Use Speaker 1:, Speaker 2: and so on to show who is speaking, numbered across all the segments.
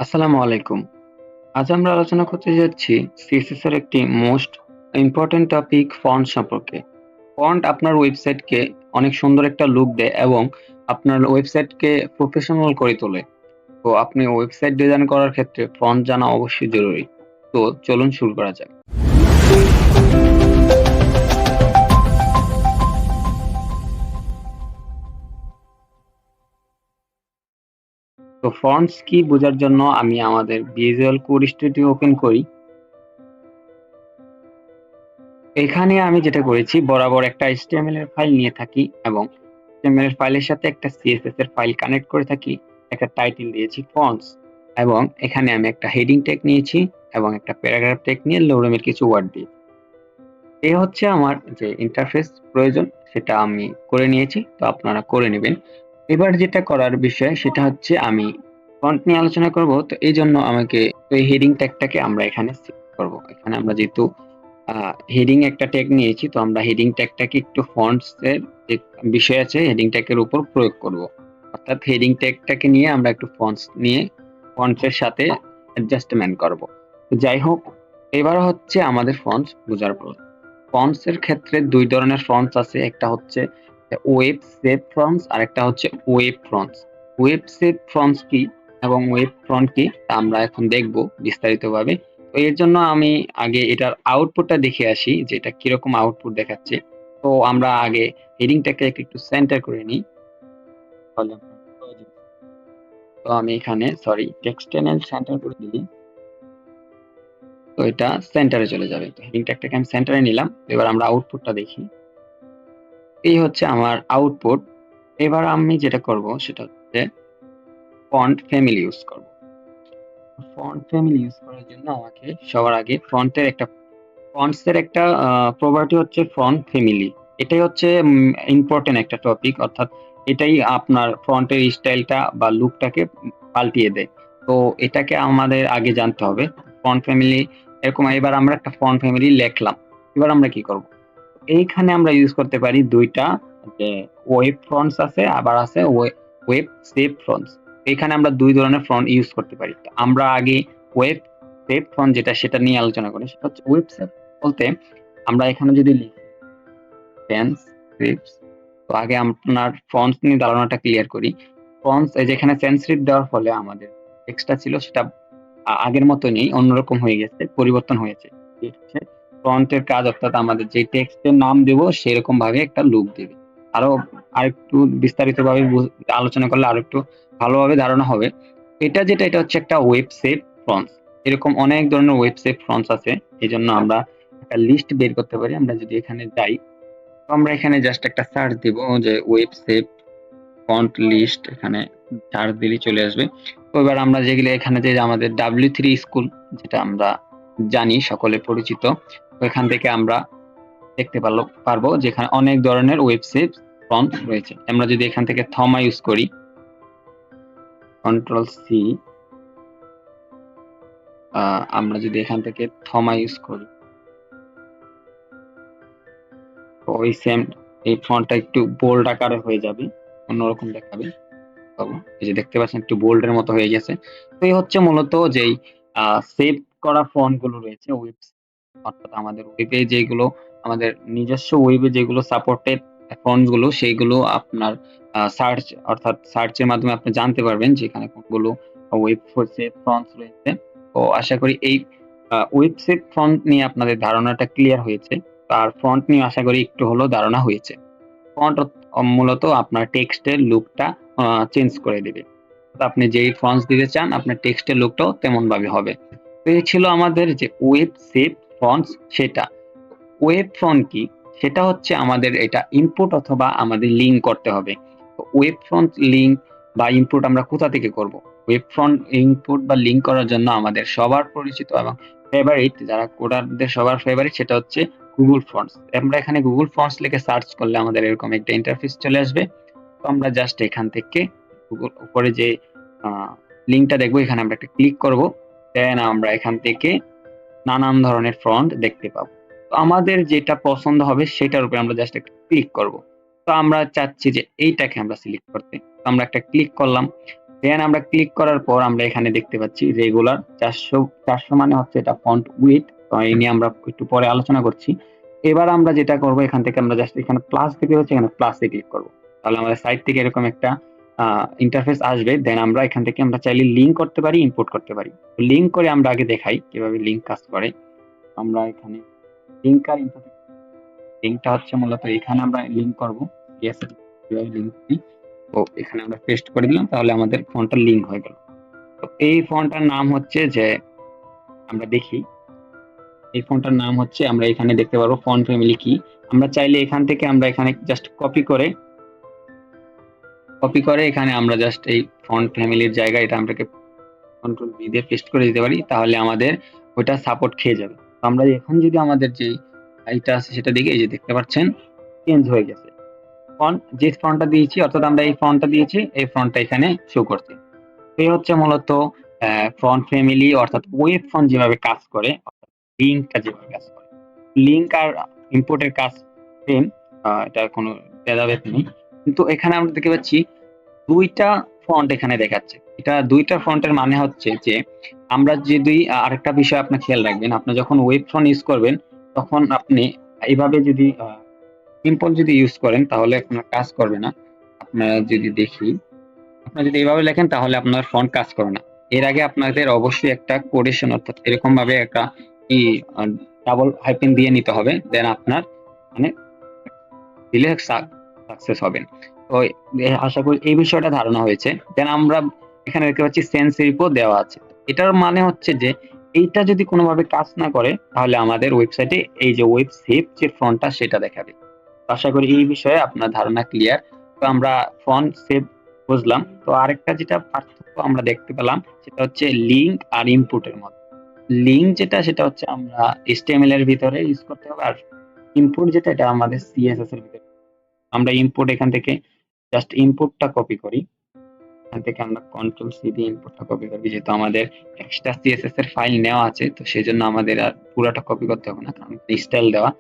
Speaker 1: আসসালামু আলাইকুম। আজ আমরা আলোচনা করতে যাচ্ছি সিএসএস এর একটি মোস্ট ইম্পোর্টেন্ট টপিক ফন্ট সম্পর্কে। ফন্ট আপনার ওয়েবসাইটকে অনেক সুন্দর একটা লুক দেয় এবং আপনার ওয়েবসাইটকে প্রফেশনাল করে তোলে। তো আপনি ওয়েবসাইট ডিজাইন করার ক্ষেত্রে ফন্ট জানা অবশ্যই জরুরি। তো চলুন শুরু করা যাক। তো ফন্টস কি বোঝার জন্য আমি আমাদের ভিজুয়াল কোড স্টুডিও ওপেন করি। এখানে আমি যেটা করেছি বরাবর একটা HTML এর ফাইল নিয়ে থাকি এবং HTML এর ফাইলের সাথে একটা CSS এর ফাইল কানেক্ট করে থাকি। একটা টাইটেল দিয়েছি ফন্টস এবং এখানে আমি একটা হেডিং ট্যাগ নিয়েছি এবং একটা প্যারাগ্রাফ ট্যাগ নিয়ে লোরেমের কিছু ওয়ার্ড দিয়েছি। এই হচ্ছে আমার যে ইন্টারফেস প্রয়োজন সেটা আমি করে নিয়েছি। তো আপনারা করে নেবেন। এবার যেটা করার বিষয় সেটা হচ্ছে আমি ফন্ট নিয়ে আলোচনা করব। তো এই জন্য আমাকে এই হেডিং ট্যাগটাকে আমরা এখানে সেট করব। এখানে আমরা যেহেতু হেডিং একটা ট্যাগ নিয়েছি তো আমরা হেডিং ট্যাগটাকে একটু ফন্টস এর যে বিষয় আছে হেডিং ট্যাগের উপর প্রয়োগ করব। অর্থাৎ হেডিং ট্যাগটাকে নিয়ে আমরা একটু ফন্টস নিয়ে ফন্টস এর সাথে অ্যাডজাস্টমেন্ট করব। তো যাই হোক, এবার হচ্ছে আমাদের ফন্টস বোঝার পর। ফন্টস এর ক্ষেত্রে দুই ধরনের ফন্টস আছে। একটা হচ্ছে ওয়েব সেভ ফন্টস আর একটা হচ্ছে web fonts. Web save fonts কি এবং ওয়েব ফন্ট কি তা আমরা এখন দেখব বিস্তারিতভাবে। তো এর জন্য আমি আগে এটার আউটপুটটা দেখে আসি যে এটা কিরকম আউটপুট দেখাচ্ছে। তো আমরা আগে হেডিংটাকে একটু সেন্টার করে নিই। তাহলে আপনার প্রয়োজন। তো আমি এখানে টেক্সট টাইটেল সেন্টার করে দিই। তো এটা সেন্টারে চলে যাবে। তো হেডিং ট্যাগটাকে আমি সেন্টারে নিলাম। এবার আমরা আউটপুটটা দেখি। এই হচ্ছে আমার আউটপুট। এবার আমি যেটা করব সেটা হচ্ছে ফন্ট ফ্যামিলি ইউজ করব। ফন্ট ফ্যামিলি ইউজ করার জন্য আমাকে সবার আগে ফন্টস এর একটা প্রপার্টি হচ্ছে ফন্ট ফ্যামিলি। এটাই হচ্ছে ইম্পর্টেন্ট একটা টপিক। অর্থাৎ এটাই আপনার ফন্টের স্টাইলটা বা লুকটাকে পাল্টিয়ে দেয়। তো এটাকে আমাদের আগে জানতে হবে। ফন্ট ফ্যামিলি এরকম। এবার আমরা একটা ফন্ট ফ্যামিলি লিখলাম। এবার আমরা কি করব? এইখানে আমরা ইউজ করতে পারি দুইটা, যে ওয়েব ফ্রন্টস আছে আবার আছে ওয়েব সেভ ফ্রন্টস। এখানে আমরা দুই ধরনের ফ্রন্ট ইউজ করতে পারি। তো আমরা আগে ওয়েব সেভ ফ্রন্ট যেটা সেটা নিয়ে আলোচনা করি। সেটা হচ্ছে ওয়েব সেভ বলতে আমরা এখানে যদি লিখি ট্রান্সক্রিপ্টস। তো আগে আপনার ফন্টস নিয়ে ধারণাটা ক্লিয়ার করি। ফন্টস এই যেখানে ট্রান্সক্রিপ্ট দেওয়ার ফলে আমাদের টেক্সটটা ছিল সেটা আগের মতো নেই, অন্যরকম হয়ে গেছে, পরিবর্তন হয়েছে। এটা হচ্ছে ফন্টের কাজ। অর্থাৎ আমাদের যে টেক্সটের নাম দেব সেরকম ভাবে একটা লুক দেবে। আরো আরেকটু বিস্তারিতভাবে আলোচনা করলে আরেকটু ভালোভাবে ধারণা হবে। এটা হচ্ছে একটা ওয়েব সেভ ফন্টস। এরকম অনেক ধরনের ওয়েব সেভ ফন্টস আছে। এজন্য আমরা একটা লিস্ট বের করতে পারি। আমরা যদি এখানে যাই, তো আমরা এখানে জাস্ট একটা সার্চ দিব যে ওয়েব সেভ ফন্ট লিস্ট। এখানে সার্চ দিলেই চলে আসবে। তো এবার আমরা যেগুলো এখানে যে আমাদের W3 স্কুল, যেটা আমরা জানি সকলে পরিচিত, তো এখান থেকে আমরা দেখতে পারবো যেখানে অনেক ধরনের ওয়েবসাইট ফন্ট রয়েছে। আমরা যদি এখান থেকে থমা ইউজ করি, কন্ট্রোল C, আমরা যদি এখান থেকে থমা ইউজ করি, তো ওই সেম এই ফন্টটা একটু বোল্ড আকারে হয়ে যাবে, অন্যরকম দেখাবে। পাবো। এই যে দেখতে পাচ্ছেন একটু বোল্ডের মতো হয়ে গেছে। তো এই হচ্ছে মূলত যেই সেভ করা ফন্ট গুলো রয়েছে ওয়েব, অর্থাৎ আমাদের ওয়েবে যেগুলো, আমাদের নিজস্ব ওয়েবে যেগুলো সাপোর্টেড ফন্ট গুলো সেইগুলো আপনার সার্চ, অর্থাৎ সার্চের মাধ্যমে আপনি জানতে পারবেন যেখানে কোনগুলো ওয়েব সেভ ফন্টস রয়েছে। তো আশা করি এই ওয়েব সেভ ফন্ট নিয়ে আপনাদের ধারণাটা ক্লিয়ার হয়েছে। আর ফন্ট নিয়ে আশা করি একটু হলেও ধারণা হয়েছে। ফন্ট মূলত আপনার টেক্সটের লুকটা চেঞ্জ করে দিবে। তো আপনি যেই ফন্টস দিতে চান আপনার টেক্সটের লুকটাও তেমন ভাবে হবে। তো এই ছিল আমাদের যে ওয়েব সেভ ফন্টস সেটা। ওয়েব ফন্ট কি? সেটা হচ্ছে আমাদের এটা ইনপুট অথবা আমাদের লিঙ্ক করতে হবে। তো ওয়েব ফন্ট লিঙ্ক বা ইনপুট আমরা কোথা থেকে করব? ওয়েব ফন্ট ইনপুট বা লিঙ্ক করার জন্য আমাদের সবার পরিচিত এবং ফেভারিট, যারা কোডারদের সবার ফেভারিট, সেটা হচ্ছে গুগল ফন্টস। আমরা এখানে গুগল ফন্টস লিখে সার্চ করলে আমাদের এরকম একটা ইন্টারফেস চলে আসবে। তো আমরা জাস্ট এখান থেকে গুগল উপরে যে লিঙ্কটা দেখবো এখানে আমরা একটা ক্লিক করব। দেন আমরা এখান থেকে নানান ধরনের ফন্ট দেখতে পাবো। তো আমাদের যেটা পছন্দ হবে সেটার উপরে আমরা জাস্ট একটা ক্লিক করব। তো আমরা চাচ্ছি যে এইটাকে আমরা সিলেক্ট করতে। তো আমরা একটা ক্লিক করলাম। দেন আমরা ক্লিক করার পর আমরা এখানে দেখতে পাচ্ছি রেগুলার 400 মানে হচ্ছে এটা ফন্ট উইথ। তো এই নিয়ে আমরা একটু পরে আলোচনা করছি। এবার আমরা যেটা করব, এখান থেকে আমরা জাস্ট এখানে প্লাস থেকে হচ্ছে এখানে প্লাসে ক্লিক করব। তাহলে আমাদের সাইট থেকে এরকম একটা ইন্টারফেস আসবে। দেন আমরা এখান থেকে আমরা চাইলে লিঙ্ক করতে পারি, ইম্পোর্ট করতে পারি। লিঙ্ক করে আমরা আগে দেখাই কিভাবে লিঙ্ক কাজ করে। আমরা এখানে লিঙ্ক আর ইম্পোর্ট, লিঙ্কটা হচ্ছে মূলত এখানে আমরা লিঙ্ক করব। ইয়েস, কিভাবে লিঙ্ক দিই, তো এখানে আমরা পেস্ট করে দিলাম, তাহলে আমাদের ফন্টটা লিঙ্ক হয়ে গেল। তো এই ফন্টটার নাম হচ্ছে যে, আমরা দেখি এই ফন্টটার নাম হচ্ছে, আমরা এখানে দেখতে পারবো ফন্ট ফ্যামিলি কি। আমরা চাইলে এখান থেকে আমরা এখানে জাস্ট কপি করে এখানে আমরা জাস্ট এই ফন্ট ফ্যামিলির জায়গায় এটা আমরাকে কন্ট্রোল ভি দিয়ে পেস্ট করে দিতে পারি, তাহলে আমাদের ওইটা সাপোর্ট খেয়ে যাবে। তো আমরা এখন যদি আমাদের যে এইটা আছে সেটা দেখি, এই যে দেখতে পাচ্ছেন চেঞ্জ হয়ে গেছে। ফন্ট যে ফন্টটা দিয়েছি, অর্থাৎ আমরা এই ফন্টটা দিয়েছি, এই ফন্টটা এখানে শো করছে। এই হচ্ছে মূলত ফন্ট ফ্যামিলি, অর্থাৎ ওয়েব ফন্ট যেভাবে কাজ করে, অর্থাৎ লিঙ্কটা যেভাবে কাজ করে। লিঙ্ক আর ইম্পোর্টের কাজ সেম, এটা কোনো ভেদাভেদ নেই। কিন্তু এখানে আমরা দেখতে পাচ্ছি দুইটা ফন্ট এখানে দেখাচ্ছে। এটা দুইটা ফন্টের মানে হচ্ছে যে, আমরা যদি আরেকটা বিষয় আপনি খেয়াল রাখবেন, আপনি যখন ওয়েব ফন্ট ইউজ করবেন তখন আপনি এইভাবে যদি সিম্পল যদি ইউজ করেন তাহলে আপনার কাজ করবে না। আপনারা যদি দেখি, আপনি যদি এইভাবে লেখেন তাহলে আপনার ফন্ট কাজ করে না। এর আগে আপনাদের অবশ্যই একটা কোটেশন, অর্থাৎ এরকম ভাবে একটা ডাবল হাইপেন দিয়ে নিতে হবে, দেন আপনার মানে দিলে সাকসেস হবেন। তো আশা করি এই বিষয়টা ধারণা হয়েছে। দেন আমরা এখানে দেখতে পাচ্ছি সেন্স রিপো দেওয়া আছে। এটার মানে হচ্ছে যে এইটা যদি কোনোভাবে কাজ না করে তাহলে আমাদের ওয়েবসাইটে এই যে ওয়েব সেভ যে ফন্টটা সেটা দেখাবে। আশা করি এই বিষয়ে আপনার ধারণা ক্লিয়ার। তো আমরা ফন্ট সেভ বুঝলাম। তো আরেকটা যেটা পার্থক্য আমরা দেখতে পেলাম সেটা হচ্ছে লিঙ্ক আর ইনপুটের মধ্যে। লিঙ্ক যেটা সেটা হচ্ছে আমরা HTML এর ভিতরে ইউজ করতে হবে, আর ইনপুট যেটা এটা আমাদের CSS এর ভিতরে। আমরা ইনপুট এখান থেকে জাস্ট ইনপুটটা কপি করি। এখান থেকে আমরা কন্ট্রোল সি দিয়ে ইনপুটটা কপি করবি, যেহেতু আমাদের এক্সট্রা CSS এর ফাইল নেওয়া আছে, তো সেজন্য আমাদের আর পুরাটা কপি করতে হবে না, কারণ স্টাইল দেওয়া।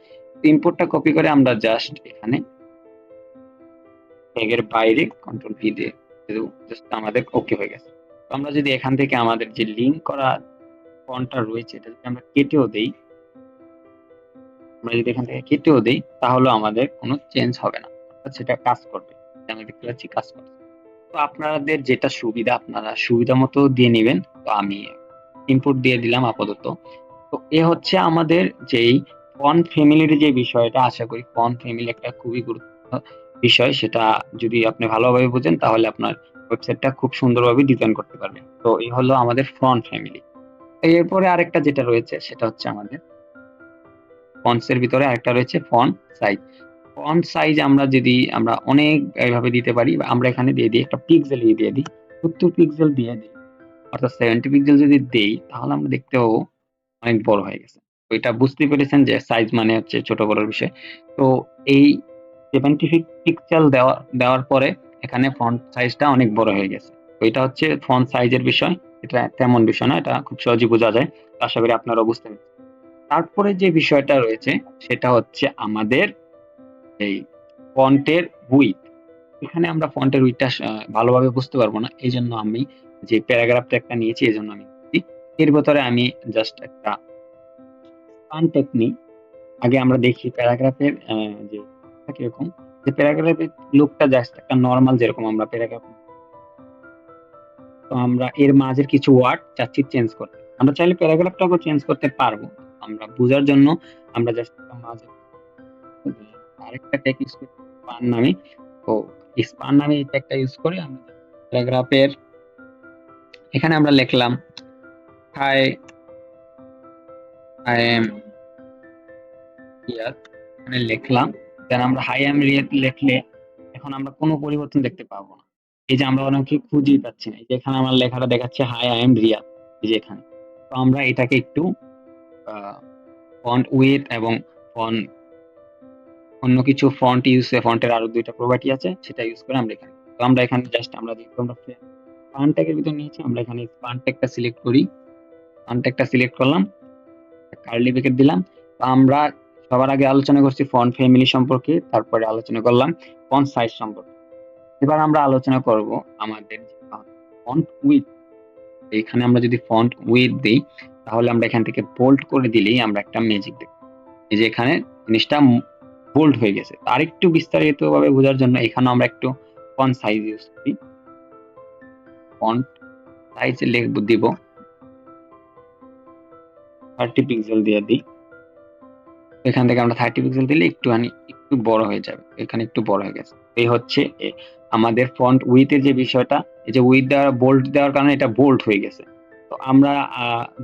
Speaker 1: ইনপুটটা কপি করে আমরা জাস্ট এখানে ট্যাগের বাইরে কন্ট্রোল ভি দিয়ে জাস্ট আমাদের ওকে হয়ে গেছে। তো আমরা যদি এখান থেকে আমাদের যে লিঙ্ক করা ফন্টটা রয়েছে এটা যদি আমরা কেটেও দেই, আমরা যদি এখান থেকে কেটেও দেই তাহলে আমাদের কোনো চেঞ্জ হবে না, অর্থাৎ সেটা কাজ করবে। আমি দেখতে পাচ্ছি কাজ করছে। তো আপনাদের যেটা সুবিধা আপনারা সুবিধা মতো দিয়ে নেবেন। তো আমি ইনপুট দিয়ে দিলাম আপাতত। তো এ হচ্ছে আমাদের যেই ফন্ট ফ্যামিলির যে বিষয়টা, আশা করি ফন্ট ফ্যামিলি একটা খুবই গুরুত্বপূর্ণ বিষয়। সেটা যদি আপনি ভালোভাবে বুঝেন তাহলে আপনার ওয়েবসাইটটা খুব সুন্দরভাবে ডিজাইন করতে পারবেন। তো এই হলো আমাদের ফন্ট ফ্যামিলি। এরপরে আরেকটা যেটা রয়েছে সেটা হচ্ছে আমাদের ফন্টস এর ভিতরে আরেকটা রয়েছে ফন্ট সাইজ। ফন্ট সাইজ আমরা অনেক এইভাবে দিতে পারি, বা আমরা এখানে দিয়ে দিই একটা পিক্সেল দিয়ে দিই, 70 পিক্সেল দিয়ে দিই, অর্থাৎ 70 পিক্সেল যদি দেই তাহলে আমরা দেখতে পাবো অনেক বড় হয়ে গেছে। তো এটা বুঝতে পেরেছেন যে সাইজ মানে হচ্ছে ছোট বড়র বিষয়। তো এই 70 পিক্সেল দেওয়ার পরে এখানে ফন্ট সাইজটা অনেক বড় হয়ে গেছে। তো এটা হচ্ছে ফন্ট সাইজের বিষয়। এটা তেমন বিষয় না, এটা খুব সহজেই বোঝা যায়। আশা করি আপনারা বুঝতে পেরেছেন। তারপরে যে বিষয়টা রয়েছে সেটা হচ্ছে আমাদের এই ফন্টের উইডথ। এখানে আমরা ফন্টের উইডথটা ভালোভাবে বুঝতে পারবো না, এই জন্য আমি যে প্যারাগ্রাফটা একটা নিয়েছি এই জন্য আমি এর ভেতরে আমি জাস্ট একটা স্পান টেকনিক আগে আমরা দেখি প্যারাগ্রাফের যে কিরকম, যে প্যারাগ্রাফের লুকটা জাস্ট একটা নর্মাল, যেরকম আমরা প্যারাগ্রাফ, তো আমরা এর মাঝের কিছু ওয়ার্ড চাচ্ছি চেঞ্জ করতে। আমরা চাইলে প্যারাগ্রাফটাকেও চেঞ্জ করতে পারবো। আমরা বোঝার জন্য আমরা জাস্ট মাঝে আরেকটা ট্যাগ ইউজ করি স্পান নামে। তো স্পান নামে এই ট্যাগটা ইউজ করে আমরা প্যারাগ্রাফের এখানে আমরা লিখলাম হাই আই এম হিয়ার, এখানে লিখলাম। দেন আমরা হাই আই এম হিয়ার লিখলে এখন আমরা কোনো পরিবর্তন দেখতে পাবো না। এই যে আমরা অনেকে খুঁজেই পাচ্ছি না, এই যে এখানে আমার লেখাটা দেখাচ্ছে হাই আই এম রিয়াদ, এই যে এখানে। তো আমরা এটাকে একটু ফন্ট উইডথ এবং ফন্ট অন্য কিছু ফন্টের আরো দুইটা প্রপার্টি আছে, সেটা ইউজ করে আমরা এখানে, তো আমরা এখানে জাস্ট আমরা যেহেতু আমরা স্পান ট্যাগের ভিতর নিয়েছি, আমরা এখানে স্পান ট্যাগটা সিলেক্ট করি। স্পান ট্যাগটা সিলেক্ট করলাম, কার্লি ব্র্যাকেট দিলাম। তো আমরা সবার আগে আলোচনা করছি ফন্ট ফ্যামিলি সম্পর্কে, তারপরে আলোচনা করলাম ফন্ট সাইজ সম্পর্কে। এবার আমরা আলোচনা করব আমাদের ফন্ট উইথ, এখানে আমরা যদি ফন্ট উইথ দিই তাহলে আমরা এখান থেকে বোল্ড করে দিলেই আমরা একটা ম্যাজিক দেখব। এই যে এখানে জিনিসটা বোল্ড হয়ে গেছে। আরেকটু বিস্তারিতভাবে বোঝার জন্য এখানে আমরা একটু ফন্ট সাইজ ইউজ করি। ফন্ট সাইজ দিব 30 পিক্সেল দিয়ে দিই। এখান থেকে আমরা 30 পিক্সেল দিলে একটু বড় হয়ে যাবে। এখানে একটু বড় হয়ে গেছে। এই হচ্ছে আমাদের ফন্ট উইথ এর যে বিষয়টা, এই যে উইথ দেওয়ার বোল্ড দেওয়ার কারণে এটা বোল্ড হয়ে গেছে। তো আমরা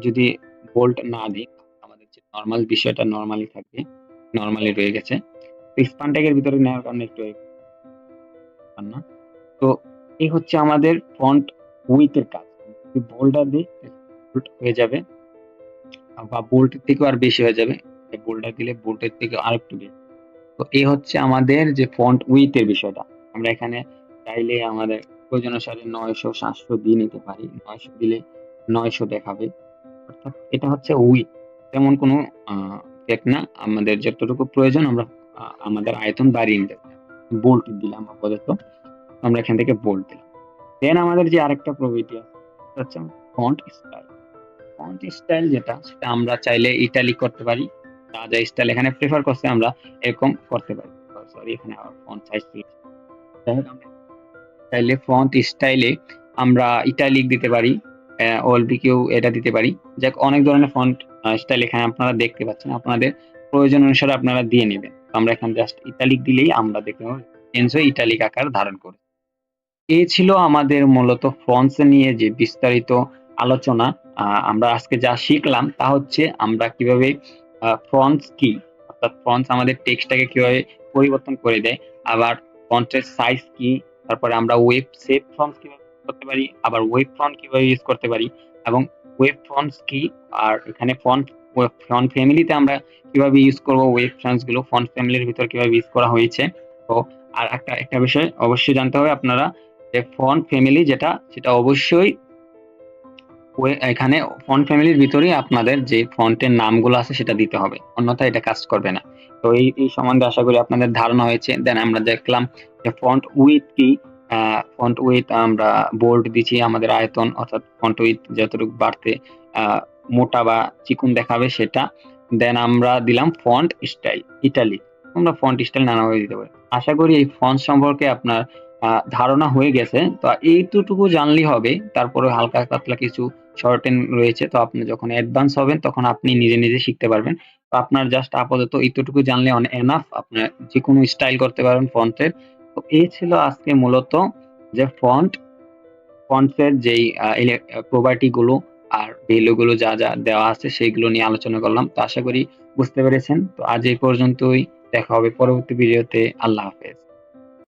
Speaker 1: যদি বোল্ড না দিই আমাদের যে নরমাল বিষয়টা নরমালি থাকবে, নরমালি রয়ে গেছে। স্পান ট্যাগের ভিতরে নেওয়ার কারণে একটু না। তো এই হচ্ছে আমাদের ফন্ট উইথ এর কাজ। যদি বোল্ডার দিই বোল্ড হয়ে যাবে বা বোল্ডের থেকেও আর বেশি হয়ে যাবে। বোল্ডার দিলে বোল্ডের থেকে আরেকটু বেশি। তো এই হচ্ছে আমাদের যে ফন্ট উইথ এর বিষয়টা। আমরা এখানে চাইলে আমাদের প্রয়োজন অনুসারে 900 700 দিয়ে নিতে পারি। 900 দিলে 900 দেখাবে। অর্থাৎ এটা হচ্ছে উইথ, তেমন কোনো ইফেক্ট না। আমাদের যতটুকু প্রয়োজন আমরা আমাদের আয়তন বাড়িয়ে নিতে পারি। বোল্ড দিলাম আপাতত, আমরা এখান থেকে বোল্ড দিলাম। দেন আমাদের যে আরেকটা প্রবৃত্তি আছে সেটা হচ্ছে ফন্ট স্টাইল। ফন্ট স্টাইল যেটা সেটা আমরা চাইলে ইটালিক করতে পারি। যা স্টাইল এখানে প্রেফার করছে আমরা এরকম করতে পারি। সরি, এখানে আবার ফন্ট সাইজ যাই হোক, আমরা চাইলে ফন্ট স্টাইলে আমরা ইটালিক দিতে পারি, ওএলবিকিউ এটা দিতে পারি। যাক, অনেক ধরনের ফন্ট স্টাইল এখানে আপনারা দেখতে পাচ্ছেন। আপনাদের প্রয়োজন অনুসারে আপনারা দিয়ে নেবেন। আমরা এখানে জাস্ট ইটালিক দিলেই আমরা দেখতে পাবো চেঞ্জ হয়ে ইটালিক আকার ধারণ করে। এই ছিল আমাদের মূলত ফন্টস নিয়ে যে বিস্তারিত আলোচনা। আমরা আজকে যা শিখলাম তা হচ্ছে আমরা কিভাবে ফন্টস কি, অর্থাৎ ফন্টস আমাদের টেক্সটটাকে কিভাবে পরিবর্তন করে দেয়, আবার ফন্টের সাইজ কি, তারপরে আমরা ওয়েব সেভ ফন্টস কিভাবে করতে পারি, আবার ওয়েব ফন্ট কিভাবে ইউজ করতে পারি, এবং ওয়েব ফন্টস কি, আর এখানে ফন্ট ফ্যামিলিতে আমরা কিভাবে ইউজ করব, ওয়েব ফন্টস গুলো ফন্ট ফ্যামিলির ভিতর কিভাবে ইউজ করা হয়েছে। তো আর একটা বিষয় অবশ্যই জানতে হবে আপনারা, যে ফন্ট ফ্যামিলি যেটা সেটা অবশ্যই এখানে ফন্ট ফ্যামিলির ভিতরেই আপনাদের যে ফন্টের নামগুলো আছে সেটা দিতে হবে, অন্যথায় এটা কাজ করবে না। তো এই সম্বন্ধে আশা করি আপনাদের ধারণা হয়েছে। দেন আমরা দেখলাম যে ফন্ট উইথ কি। ফন্ট উইথ আমরা বোল্ড দিচ্ছি আমাদের আয়তন, অর্থাৎ ফন্ট উইথ যতটুকু বাড়তে মোটা বা চিকুন দেখাবে সেটা। দেন আমরা দিলাম ফন্ট স্টাইল ইটালিক। আমরা ফন্ট স্টাইল নানাভাবে দিতে পারি। আশা করি এই ফন্ট সম্পর্কে আপনার ধারণা হয়ে গেছে। তো এইটুকু জানলেই হবে। তারপরে হালকা পাতলা কিছু শর্টেন রয়েছে। তো আপনি যখন অ্যাডভান্স হবেন তখন আপনি নিজে নিজে শিখতে পারবেন। তো আপনার জাস্ট আপাতত এইটুকু জানলে এনাফ। আপনার যেকোনো স্টাইল করতে পারবেন ফন্টের। তো এই ছিল আজকে মূলত যে ফন্টস এর যেই প্রপার্টি গুলো আর ভ্যালু গুলো যা দেওয়া আছে সেইগুলো নিয়ে আলোচনা করলাম। তো আশা করি বুঝতে পেরেছেন। তো আজ এই পর্যন্তই। দেখা হবে পরবর্তী ভিডিওতে। আল্লাহ হাফেজ।